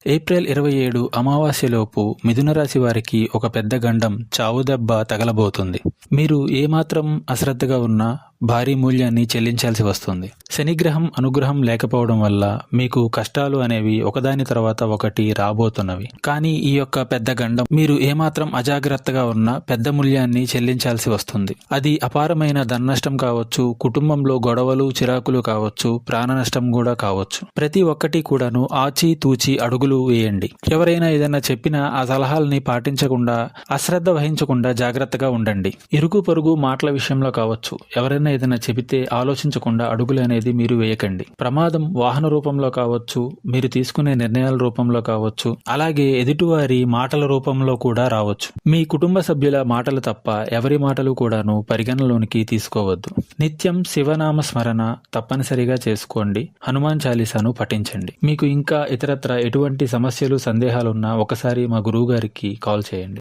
April 27 అమావాస్యలోపు మిథున రాశి వారికి ఒక పెద్ద గండం చావుదెబ్బ తగలబోతుంది. మీరు ఏమాత్రం అశ్రద్ధగా ఉన్నా భారీ మూల్యాన్ని చెల్లించాల్సి వస్తుంది. శనిగ్రహం అనుగ్రహం లేకపోవడం వల్ల మీకు కష్టాలు అనేవి ఒకదాని తర్వాత ఒకటి రాబోతున్నవి. కానీ ఈ యొక్క పెద్ద గండం మీరు ఏమాత్రం అజాగ్రత్తగా ఉన్నా పెద్ద మూల్యాన్ని చెల్లించాల్సి వస్తుంది. అది అపారమైన ధననష్టం కావచ్చు, కుటుంబంలో గొడవలు చిరాకులు కావచ్చు, ప్రాణ నష్టం కూడా కావచ్చు. ప్రతి ఒక్కటి కూడాను ఆచి తూచి అడుగులు వేయండి. ఎవరైనా ఏదైనా చెప్పినా ఆ సలహాలని పాటించకుండా, అశ్రద్ధ వహించకుండా జాగ్రత్తగా ఉండండి. ఇరుగు పొరుగు మాటల విషయంలో కావచ్చు, ఎవరైనా ఏదైనా చెబితే ఆలోచించకుండా అడుగులు అనేది మీరు వేయకండి. ప్రమాదం వాహన రూపంలో కావచ్చు, మీరు తీసుకునే నిర్ణయాల రూపంలో కావచ్చు, అలాగే ఎదుటివారి మాటల రూపంలో కూడా రావచ్చు. మీ కుటుంబ సభ్యుల మాటలు తప్ప ఎవరి మాటలు కూడాను పరిగణలోనికి తీసుకోవద్దు. నిత్యం శివనామ స్మరణ తప్పనిసరిగా చేసుకోండి. హనుమాన్ చాలీసాను పఠించండి. మీకు ఇంకా ఇతరత్ర ఎటువంటి సమస్యలు సందేహాలున్నా ఒకసారి మా గురువు గారికి కాల్ చేయండి.